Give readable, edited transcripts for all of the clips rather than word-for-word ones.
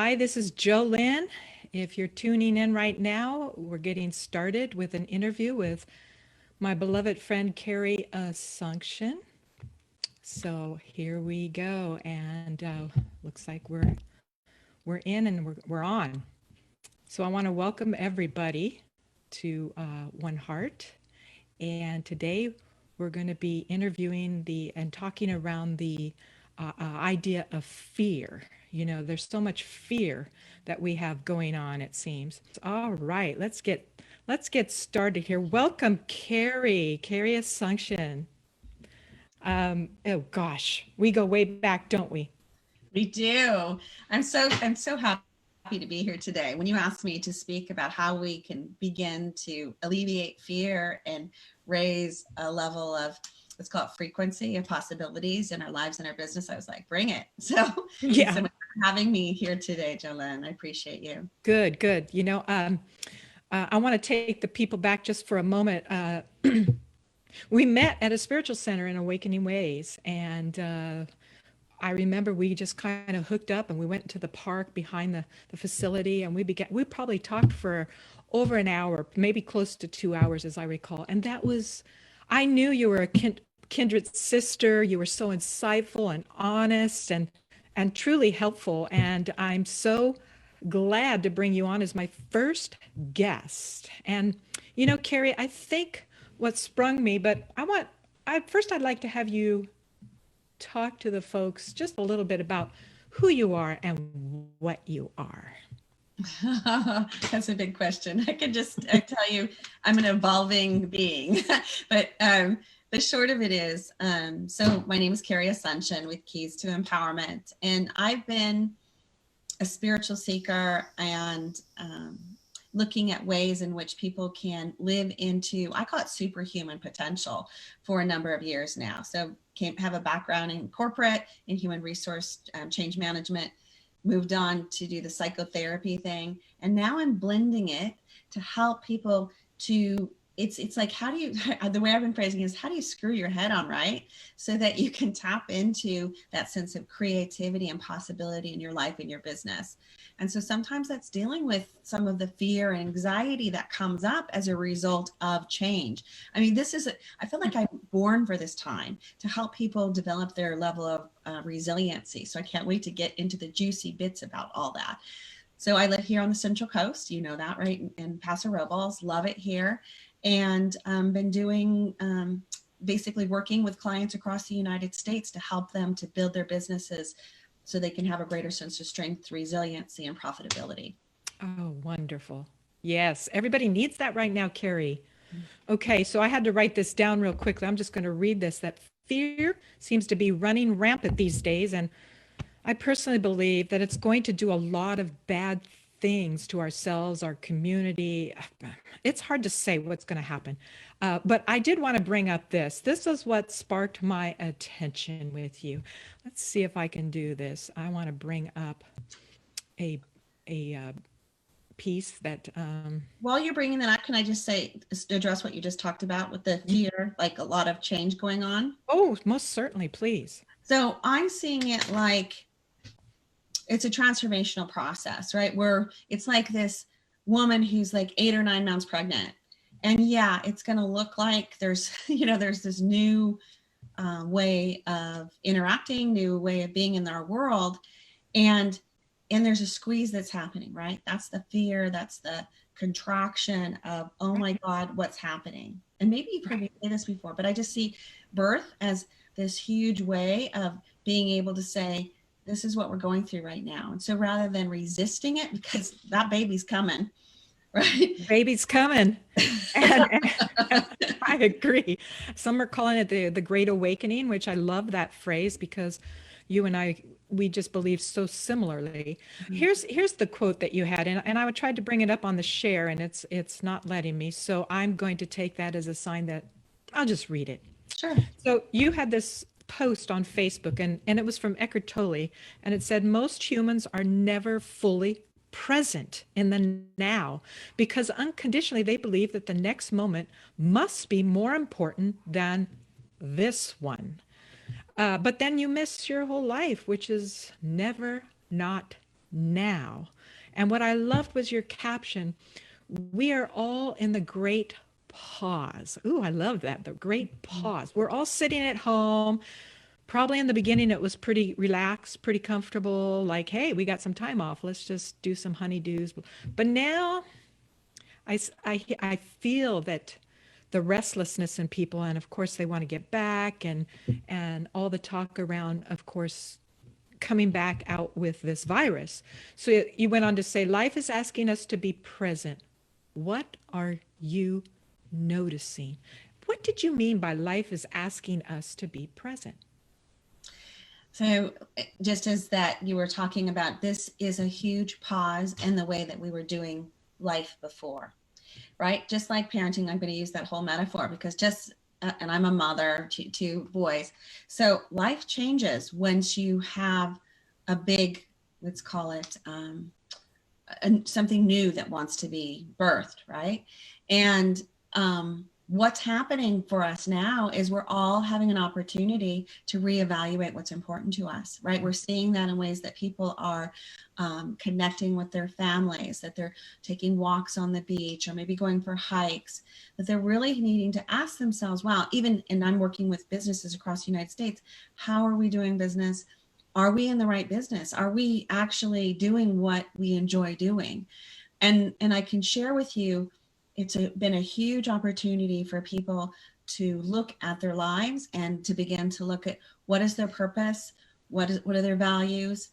Hi, this is Jolynn. If you're tuning in right now, we're getting started with an interview with my beloved friend Carrie Asuncion. So here we go, and looks like we're in and we're on. So I want to welcome everybody to One Heart, and today we're going to be interviewing the and talking around the idea of fear. You know, there's so much fear that we have going on, it seems. All right, let's get started here. Welcome, Carrie Asuncion. Oh gosh, we go way back, don't we? We do. I'm so happy to be here today. When you asked me to speak about how we can begin to alleviate fear and raise a level of, let's call it, frequency of possibilities in our lives and our business, I was like, bring it. So thanks Yeah, so much for having me here today, Jolene. I appreciate you. good. I want to take the people back just for a moment. We met at a spiritual center in Awakening Ways, and I remember we just kind of hooked up and we went to the park behind the facility, and we probably talked for over an hour, maybe close to 2 hours, as I recall. And I knew you were a kindred sister. You were so insightful and honest and truly helpful. And I'm so glad to bring you on as my first guest. And, Carrie, I think what sprung me, but I'd like to have you talk to the folks just a little bit about who you are and what you are. That's a big question. I tell you, I'm an evolving being. but the short of it is, so my name is Carrie Asuncion with Keys to Empowerment, and I've been a spiritual seeker and looking at ways in which people can live into, I call it superhuman potential, for a number of years now. So have a background in corporate, in human resource change management, moved on to do the psychotherapy thing, and now I'm blending it to help people to, it's like, how do you, the way I've been phrasing is, how do you screw your head on right so that you can tap into that sense of creativity and possibility in your life and your business. And so sometimes that's dealing with some of the fear and anxiety that comes up as a result of change. I mean, I feel like I'm born for this time to help people develop their level of resiliency. So I can't wait to get into the juicy bits about all that. So I live here on the Central Coast, you know that, right? In Paso Robles, love it here. And been doing basically working with clients across the United States to help them to build their businesses so they can have a greater sense of strength, resiliency, and profitability. Oh, wonderful. Yes, everybody needs that right now, Carrie. Okay, so I had to write this down real quickly. I'm just going to read this. That fear seems to be running rampant these days, and I personally believe that it's going to do a lot of bad things to ourselves, our community. It's hard to say what's going to happen. But I did want to bring up this. This is what sparked my attention with you. Let's see if I can do this. I want to bring up a, a piece that, While you're bringing that up, can I just say, address what you just talked about with the fear, like a lot of change going on? oh, most certainly, please. So I'm seeing it like it's a transformational process, right? Where it's like this woman who's like 8 or 9 months pregnant. And yeah, it's going to look like there's, there's this new way of interacting, new way of being in our world. And there's a squeeze that's happening, right? That's the fear. That's the contraction of, oh my God, what's happening? And maybe you've heard me say this before, but I just see birth as this huge way of being able to say, this is what we're going through right now. And so rather than resisting it, because that baby's coming, right? Baby's coming. And I agree. Some are calling it the Great Awakening, which I love that phrase because you and I, we just believe so similarly. Here's the quote that you had, and I tried to bring it up on the share, and it's not letting me. So I'm going to take that as a sign that I'll just read it. Sure. So you had this post on Facebook, and it was from Eckhart Tolle, and it said, most humans are never fully present in the now because unconditionally they believe that the next moment must be more important than this one. But then you miss your whole life, which is never not now. And what I loved was your caption, we are all in the great pause. Ooh, I love that. The great pause. We're all sitting at home. Probably in the beginning, it was pretty relaxed, pretty comfortable. Like, hey, we got some time off. Let's just do some honeydews. But now I feel that the restlessness in people, and of course, they want to get back, and all the talk around, of course, coming back out with this virus. So you went on to say, life is asking us to be present. What are you noticing? What did you mean by life is asking us to be present? So just as that you were talking about, this is a huge pause in the way that we were doing life before, right? Just like parenting, I'm going to use that whole metaphor because and I'm a mother to two boys. So life changes once you have a big, let's call it something new that wants to be birthed, right? And what's happening for us now is we're all having an opportunity to reevaluate what's important to us, right? We're seeing that in ways that people are connecting with their families, that they're taking walks on the beach or maybe going for hikes, that they're really needing to ask themselves, wow, and I'm working with businesses across the United States, how are we doing business? Are we in the right business? Are we actually doing what we enjoy doing? And I can share with you, it's been a huge opportunity for people to look at their lives and to begin to look at what is their purpose, what are their values,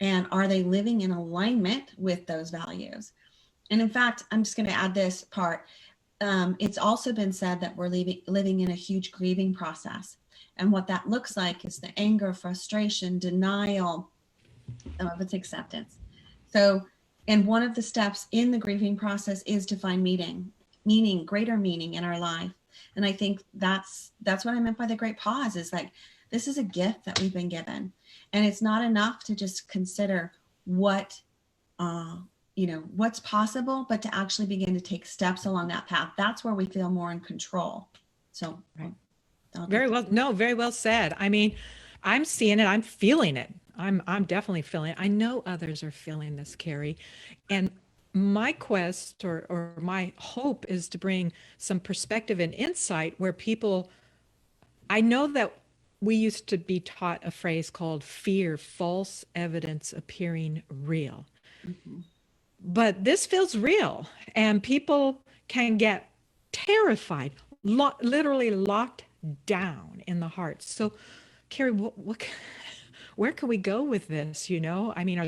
and are they living in alignment with those values? And in fact, I'm just going to add this part. It's also been said that we're living in a huge grieving process. And what that looks like is the anger, frustration, denial of its acceptance. So, and one of the steps in the grieving process is to find meaning, greater meaning in our life. And I think that's what I meant by the great pause, is like, this is a gift that we've been given. And it's not enough to just consider what's possible, but to actually begin to take steps along that path. That's where we feel more in control. So right. Very well. No, very well said. I mean, I'm seeing it. I'm feeling it. I'm definitely feeling it. I know others are feeling this, Carrie. And my quest or my hope is to bring some perspective and insight where people, I know that we used to be taught a phrase called fear, false evidence appearing real. Mm-hmm. But this feels real, and people can get terrified, literally locked down in the heart. So, Carrie, where can we go with this? You know, I mean,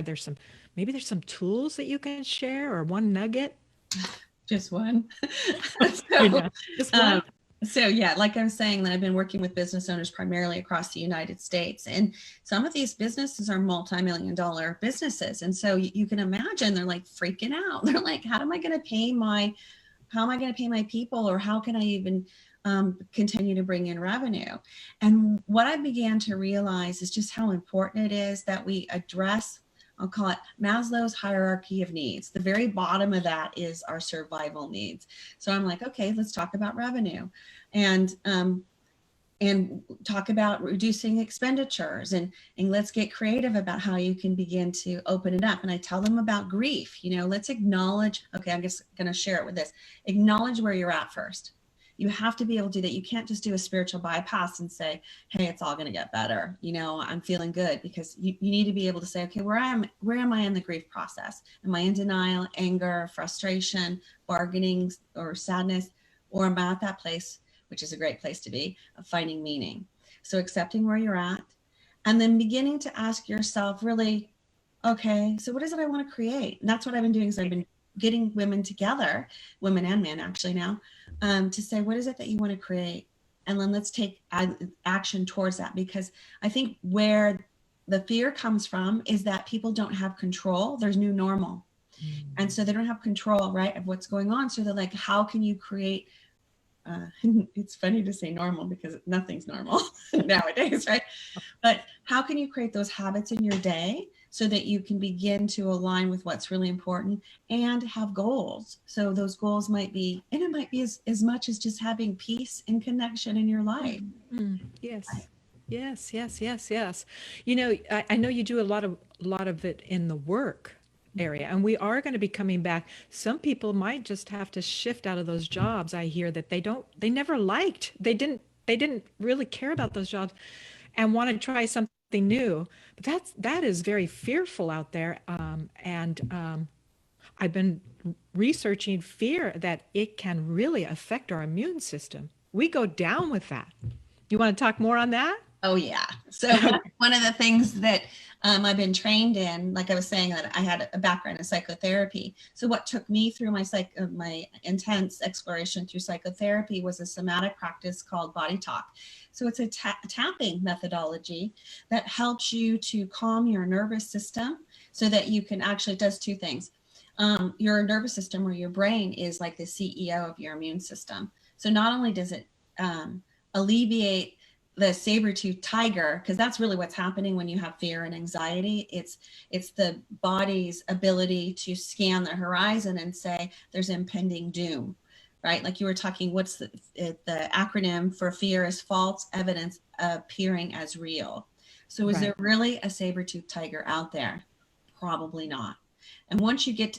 maybe there's some tools that you can share or one nugget? Just one. Just one. So yeah, like I was saying, that I've been working with business owners primarily across the United States, and some of these businesses are multi-million-dollar businesses, and so you can imagine they're like freaking out. They're like, how am I going to pay my people, or how can I even continue to bring in revenue? And what I began to realize is just how important it is that we address, I'll call it Maslow's hierarchy of needs. The very bottom of that is our survival needs. So I'm like, okay, let's talk about revenue and talk about reducing expenditures, and let's get creative about how you can begin to open it up. And I tell them about grief. Let's acknowledge, okay, I'm just going to share it with this. Acknowledge where you're at first. You have to be able to do that. You can't just do a spiritual bypass and say, hey, it's all going to get better. I'm feeling good, because you need to be able to say, okay, where am I in the grief process? Am I in denial, anger, frustration, bargaining, or sadness? Or am I at that place, which is a great place to be, of finding meaning? So accepting where you're at, and then beginning to ask yourself, really, okay, so what is it I want to create? And that's what I've been doing. So I've been getting women together, women and men actually now, to say, what is it that you want to create? And then let's take action towards that, because I think where the fear comes from is that people don't have control. There's new normal. And so they don't have control, right, of what's going on. So they're like, how can you create, it's funny to say normal because nothing's normal nowadays, right? But how can you create those habits in your day so that you can begin to align with what's really important and have goals? So those goals might be, and it might be as much as just having peace and connection in your life. Yes. Yes, yes, yes, yes. I know you do a lot of it in the work area, and we are going to be coming back. Some people might just have to shift out of those jobs. I hear that they never liked, they didn't really care about those jobs and want to try something new. But that is very fearful out there. And I've been researching fear that it can really affect our immune system. We go down with that. You want to talk more on that? Oh yeah. So one of the things that I've been trained in, like I was saying, that I had a background in psychotherapy. So what took me through my intense exploration through psychotherapy was a somatic practice called Bodytalk. So it's a tapping methodology that helps you to calm your nervous system so that you can actually, it does two things. Your nervous system or your brain is like the CEO of your immune system. So not only does it alleviate the saber-toothed tiger, because that's really what's happening when you have fear and anxiety. It's the body's ability to scan the horizon and say there's impending doom, right? Like you were talking, what's the acronym for fear is false evidence appearing as real. So is there really a saber-toothed tiger out there? Probably not. And once you get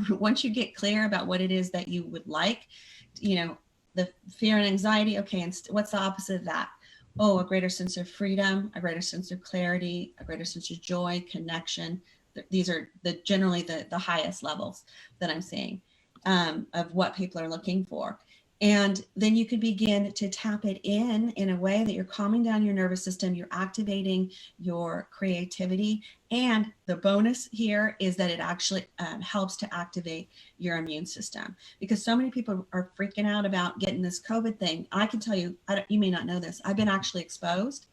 once you get clear about what it is that you would like, the fear and anxiety, okay, and what's the opposite of that? Oh, a greater sense of freedom, a greater sense of clarity, a greater sense of joy, connection. These are generally the highest levels that I'm seeing of what people are looking for. And then you can begin to tap it in a way that you're calming down your nervous system, you're activating your creativity. And the bonus here is that it actually helps to activate your immune system, because so many people are freaking out about getting this COVID thing. I can tell you, you may not know this, I've been actually exposed,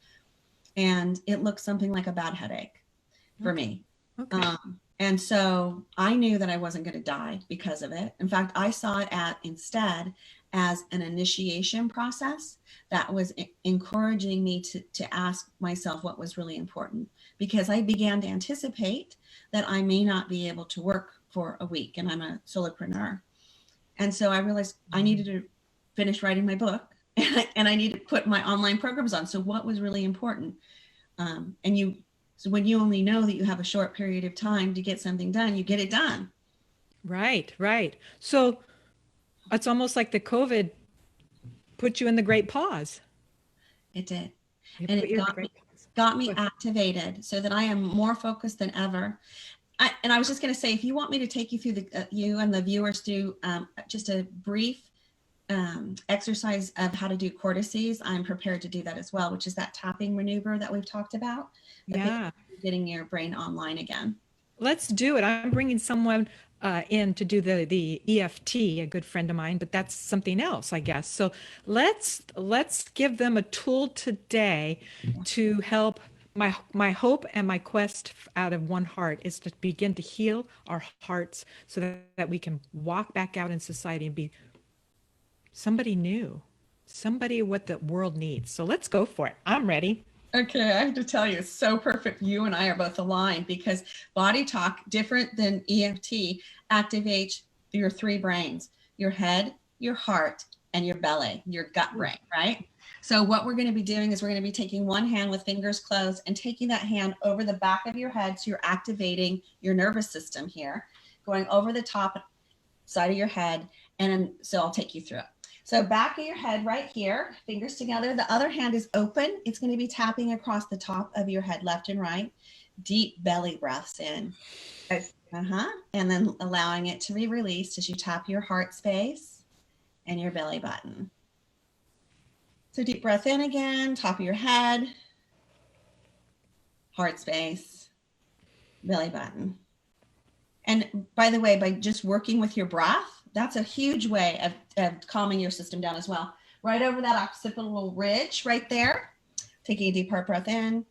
and it looks something like a bad headache for me. Okay. And so I knew that I wasn't going to die because of it. In fact, I saw it instead as an initiation process that was encouraging me to ask myself what was really important, because I began to anticipate that I may not be able to work for a week, and I'm a solopreneur. And so I realized I needed to finish writing my book and I needed to put my online programs on. So what was really important? So when you only know that you have a short period of time to get something done, you get it done. Right, right. So it's almost like the COVID put you in the great pause. It did. It And put it you in the great pause. got me activated so that I am more focused than ever. And I was just going to say, if you want me to take you through you and the viewers through just a brief exercise of how to do cortices, I'm prepared to do that as well, which is that tapping maneuver that we've talked about, Yeah. getting your brain online again. Let's do it. I'm bringing someone in to do the EFT, a good friend of mine, but that's something else, I guess. So let's give them a tool today to help. My hope and my quest out of one heart is to begin to heal our hearts so that we can walk back out in society and be somebody new, somebody what the world needs. So let's go for it. I'm ready. Okay, I have to tell you, it's so perfect. You and I are both aligned, because Bodytalk, different than EFT, activates your three brains: your head, your heart, and your belly, your gut brain, right? So what we're going to be doing is we're going to be taking one hand with fingers closed and taking that hand over the back of your head. So you're activating your nervous system here, going over the top side of your head. And so I'll take you through it. So back of your head right here, fingers together. The other hand is open. It's going to be tapping across the top of your head, left and right. Deep belly breaths in. And then allowing it to be released as you tap your heart space and your belly button. So deep breath in again, top of your head, heart space, belly button. And by the way, by just working with your breath, that's a huge way of calming your system down as well. Right over that occipital ridge right there, taking a deep heart breath in.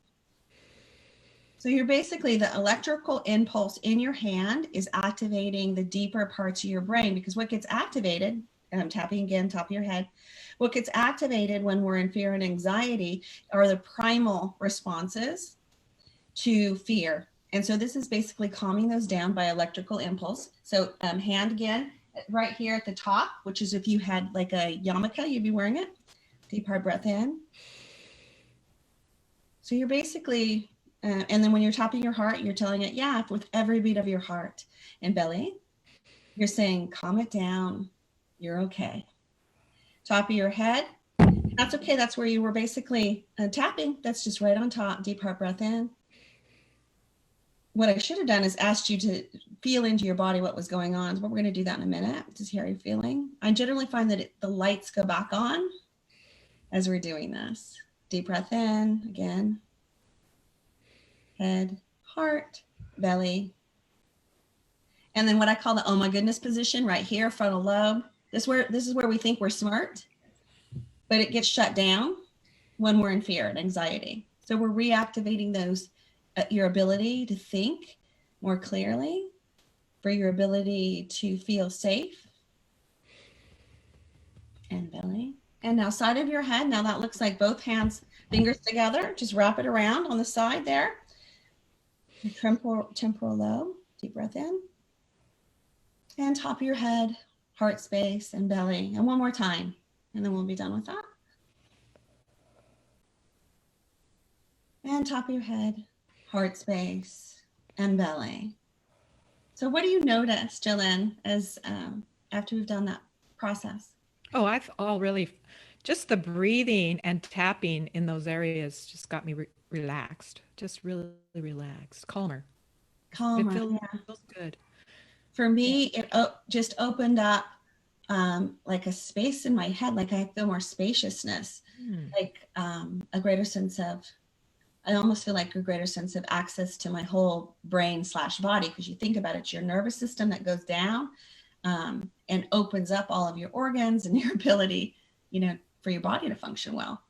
So you're basically, the electrical impulse in your hand is activating the deeper parts of your brain, because what gets activated, and I'm tapping again, top of your head, what gets activated when we're in fear and anxiety are the primal responses to fear. And so this is basically calming those down by electrical impulse. So hand again, right here at the top, which is if you had like a yarmulke, you'd be wearing it. Deep hard breath in. So you're basically, and then when you're tapping your heart, you're telling it, yeah, with every beat of your heart and belly, you're saying, calm it down. You're okay. Top of your head, that's okay. That's where you were basically tapping. That's just right on top. Deep heart breath in. What I should have done is asked you to feel into your body what was going on. But we're going to do that in a minute to see how you're feeling. I generally find that the lights go back on as we're doing this. Deep breath in again. Head, heart, belly. And then what I call the oh my goodness position right here, frontal lobe. This is where we think we're smart, but it gets shut down when we're in fear and anxiety. So we're reactivating those, your ability to think more clearly, for your ability to feel safe, and belly. And now side of your head. Now that looks like both hands, fingers together. Just wrap it around on the side there. Your temporal lobe. Deep breath in. And top of your head, heart space, and belly. And one more time, and then we'll be done with that. And top of your head, heart space, and belly. So what do you notice, Jillian, as after we've done that process? Oh, I've already, just the breathing and tapping in those areas just got me relaxed, just really relaxed, calmer. It Calmer, feels, yeah. feels good. For me, it just opened up like a space in my head, like I feel more spaciousness, like a greater sense of, I almost feel like a greater sense of access to my whole brain / body, because you think about it, it's your nervous system that goes down and opens up all of your organs and your ability, for your body to function well.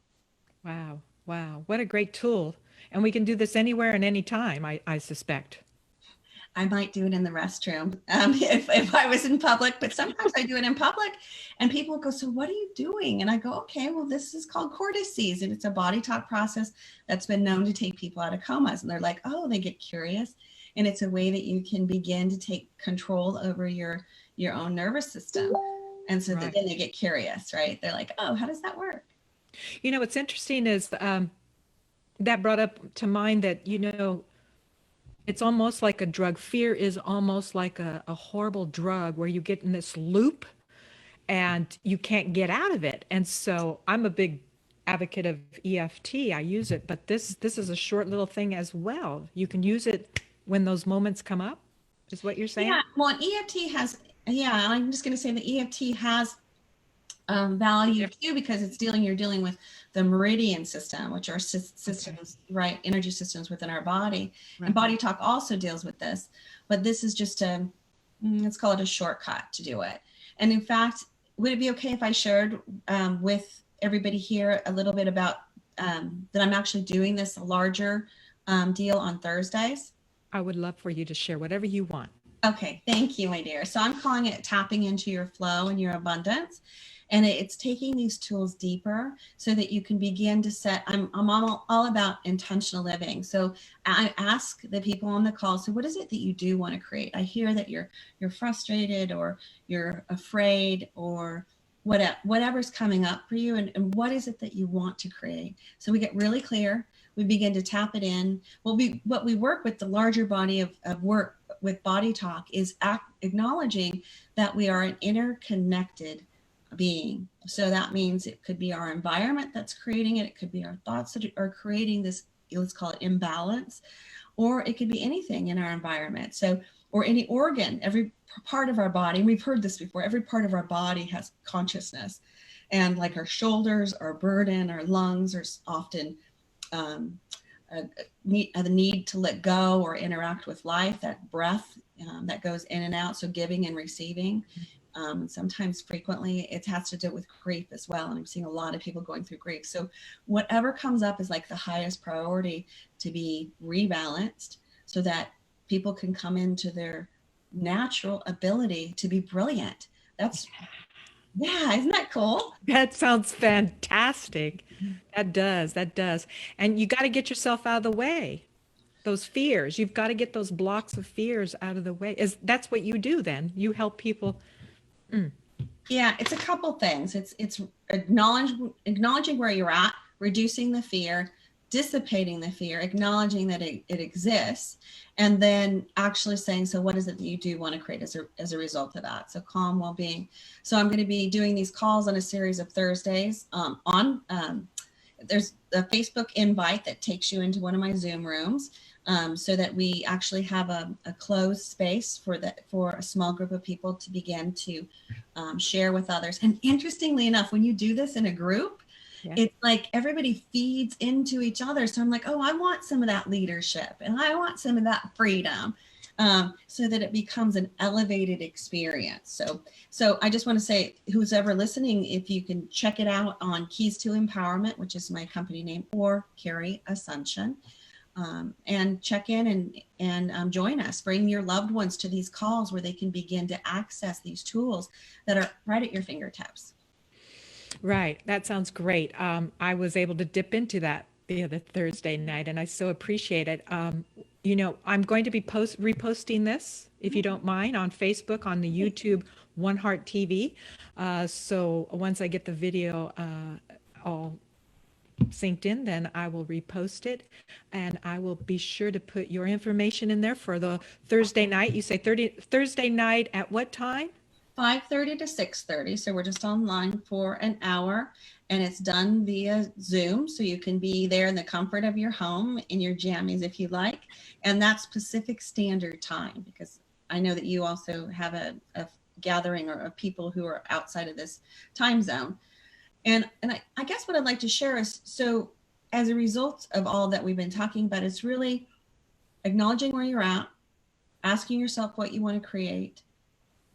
Wow. Wow. What a great tool. And we can do this anywhere and anytime, I suspect. I might do it in the restroom if I was in public, but sometimes I do it in public and people go, so what are you doing? And I go, okay, well, this is called cortices, and it's a body talk process that's been known to take people out of comas. And they're like, oh, they get curious. And it's a way that you can begin to take control over your own nervous system. And so Right. then they get curious, right? They're like, oh, how does that work? What's interesting is that brought up to mind that, it's almost like a drug. Fear is almost like a horrible drug where you get in this loop and you can't get out of it. And so I'm a big advocate of EFT. I use it, but this is a short little thing as well. You can use it when those moments come up, is what you're saying? Yeah, well, EFT has, yeah, I'm just going to say the EFT has value Yep. too, because you're dealing with the meridian system, which are systems, right? Energy systems within our body. Right. And Body Talk also deals with this, but this is just let's call it a shortcut to do it. And in fact, would it be okay if I shared with everybody here a little bit about that I'm actually doing this larger deal on Thursdays? I would love for you to share whatever you want. Okay, thank you, my dear. So I'm calling it tapping into your flow and your abundance. And it's taking these tools deeper so that you can begin to set, I'm all about intentional living. So I ask the people on the call, so what is it that you do want to create? I hear that you're frustrated or you're afraid or whatever's coming up for you, and what is it that you want to create? So we get really clear. We begin to tap it in. What we work with, the larger body of work with Body Talk, is acknowledging that we are an interconnected being. So that means it could be our environment that's creating it. It could be our thoughts that are creating this, let's call it imbalance, or it could be anything in our environment. So, or any organ, every part of our body, and we've heard this before, every part of our body has consciousness. And like our shoulders are burden, our lungs are often the need to let go or interact with life, that breath that goes in and out, so giving and receiving. Sometimes frequently it has to do with grief as well, and I'm seeing a lot of people going through grief. So whatever comes up is like the highest priority to be rebalanced so that people can come into their natural ability to be brilliant. That's, yeah, isn't that cool? That sounds fantastic. That does. That does. And you got to get yourself out of the way. Those fears. You've got to get those blocks of fears out of the way. That's what you do then? You help people. Yeah, it's a couple things. It's acknowledging where you're at, reducing the fear, dissipating the fear, acknowledging that it exists, and then actually saying, so what is it that you do want to create as a result of that? So calm, well-being. So I'm going to be doing these calls on a series of Thursdays there's a Facebook invite that takes you into one of my Zoom rooms, so that we actually have a closed space for a small group of people to begin to share with others. And interestingly enough, when you do this in a group, it's like everybody feeds into each other. So I'm like, oh, I want some of that leadership and I want some of that freedom, so that it becomes an elevated experience. So I just want to say, who's ever listening, if you can check it out on Keys to Empowerment, which is my company name, or Carrie Asuncion, and check in and join us. Bring your loved ones to these calls where they can begin to access these tools that are right at your fingertips. Right. That sounds great. I was able to dip into that the other Thursday night, and I so appreciate it. I'm going to be reposting this, if you don't mind, on Facebook, on the YouTube One Heart TV. So once I get the video all synced in, then I will repost it, and I will be sure to put your information in there for the Thursday night. You say Thursday night at what time? 5:30 to 6:30. So we're just online for an hour, and it's done via Zoom. So you can be there in the comfort of your home in your jammies if you like. And that's Pacific Standard Time, because I know that you also have a gathering of people who are outside of this time zone. And I guess what I'd like to share is, so as a result of all that we've been talking about, it's really acknowledging where you're at, asking yourself what you want to create,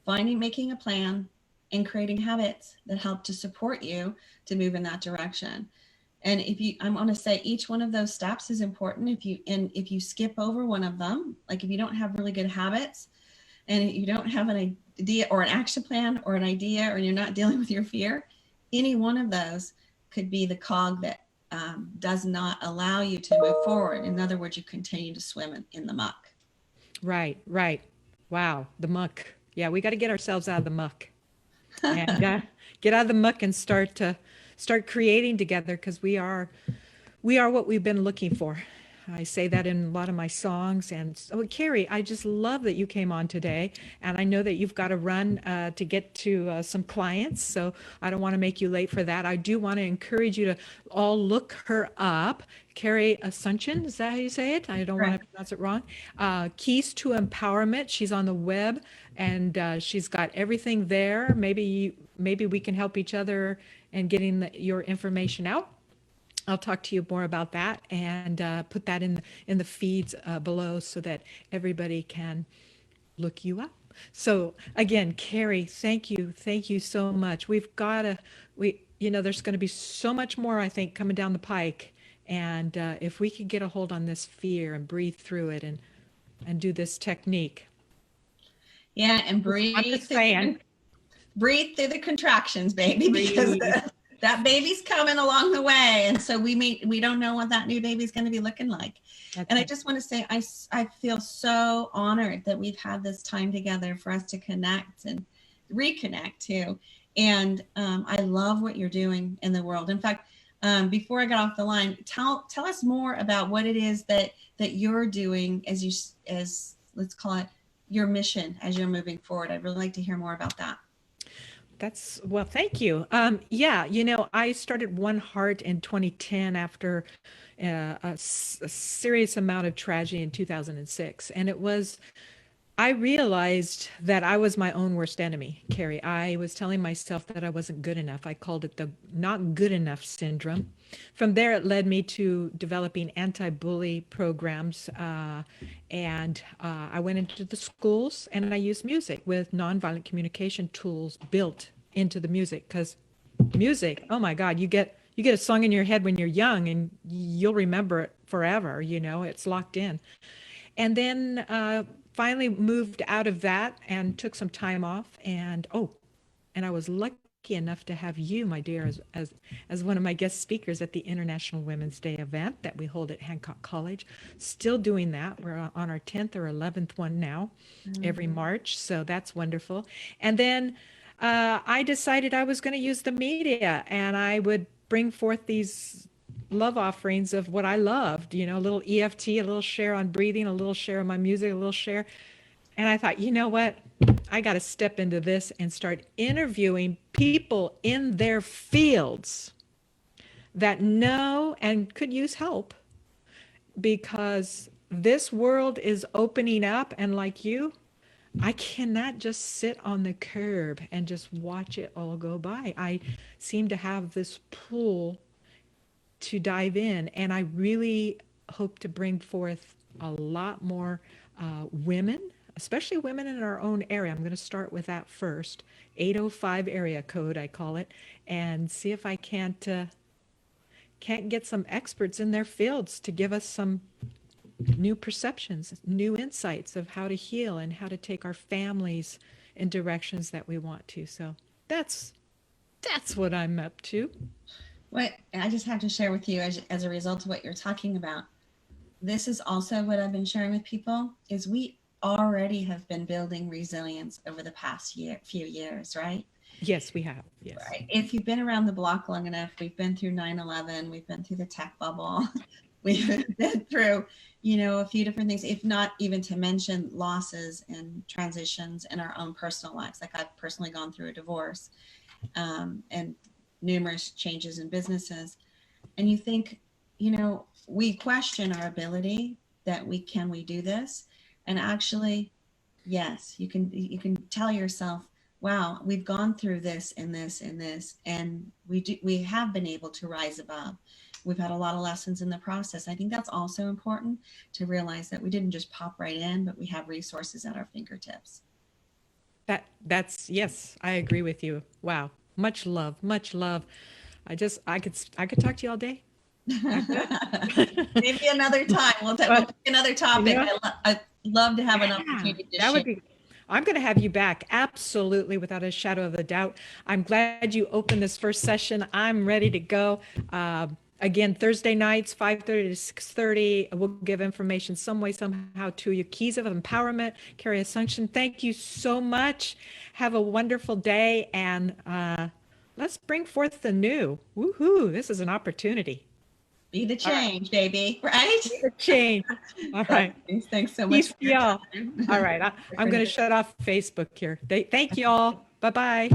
making a plan, and creating habits that help to support you to move in that direction. And I want to say each one of those steps is important. If you skip over one of them, like if you don't have really good habits and you don't have an idea or an action plan or an idea, or you're not dealing with your fear, any one of those could be the cog that does not allow you to move forward. In other words, you continue to swim in the muck. Right. Wow, the muck. Yeah, we got to get ourselves out of the muck, and get out of the muck and start creating together, because we are what we've been looking for. I say that in a lot of my songs. And so, Carrie, I just love that you came on today. And I know that you've got to run to get to some clients. So I don't want to make you late for that. I do want to encourage you to all look her up. Carrie Asuncion, is that how you say it? I don't want to pronounce it wrong. Keys to Empowerment. She's on the web, and she's got everything there. Maybe we can help each other in getting your information out. I'll talk to you more about that, and put that in the feeds below, so that everybody can look you up. So again, Carrie, thank you so much. There's going to be so much more, I think, coming down the pike, and if we could get a hold on this fear and breathe through it, and do this technique. Yeah, and breathe through the contractions, baby, because that baby's coming along the way. And so we don't know what that new baby's going to be looking like. And I just want to say, I feel so honored that we've had this time together for us to connect and reconnect too. And I love what you're doing in the world. In fact, before I got off the line, tell us more about what it is that you're doing as let's call it your mission as you're moving forward. I'd really like to hear more about that. Well, thank you. I started One Heart in 2010 after a serious amount of tragedy in 2006. And I realized that I was my own worst enemy, Carrie. I was telling myself that I wasn't good enough. I called it the not good enough syndrome. From there, it led me to developing anti-bully programs. And I went into the schools, and I used music with nonviolent communication tools built into the music, because music, oh my God, you get a song in your head when you're young, and you'll remember it forever. It's locked in. And then finally moved out of that and took some time off. And I was lucky enough to have you, my dear, as one of my guest speakers at the International Women's Day event that we hold at Hancock College. Still doing that. We're on our 10th or 11th one now, every March. So that's wonderful. And then I decided I was going to use the media, and I would bring forth these love offerings of what I loved, you know, a little EFT, a little share on breathing, a little share on my music, a little share. And I thought, you know what? I got to step into this and start interviewing people in their fields that know and could use help, because this world is opening up. And like you, I cannot just sit on the curb and just watch it all go by. I seem to have this pull to dive in, and I really hope to bring forth a lot more women, especially women in our own area. I'm going to start with that first, 805 area code, I call it, and see if I can't get some experts in their fields to give us some new perceptions, new insights of how to heal and how to take our families in directions that we want to. So that's what I'm up to. What I just have to share with you as a result of what you're talking about. This is also what I've been sharing with people is we already have been building resilience over the past few years, right? Yes, we have. Yes. Right. If you've been around the block long enough, we've been through 9/11, we've been through the tech bubble, we've been through, a few different things, if not even to mention losses and transitions in our own personal lives. Like I've personally gone through a divorce and numerous changes in businesses. And you think, we question our ability that we do this. And actually, yes, you can tell yourself, wow, we've gone through this and this and this, and we have been able to rise above. We've had a lot of lessons in the process. I think that's also important to realize that we didn't just pop right in, but we have resources at our fingertips. That's yes, I agree with you. Wow. Much love, much love. I could talk to you all day. Maybe another time. We'll take another topic. You know? I'd love to have an Yeah, opportunity to that share. would be. I'm going to have you back, absolutely, without a shadow of a doubt. I'm glad you opened this first session. I'm ready to go. Again, Thursday nights, 5:30 to 6:30. We'll give information some way, somehow to you. Keys of Empowerment, Carrie Asuncion. Thank you so much. Have a wonderful day, and let's bring forth the new. Woohoo! This is an opportunity. Be the change, baby. Right? Be the change. All right. Thanks so much. Peace, y'all. All right. I'm going to shut off Facebook here. Thank you all. Bye-bye.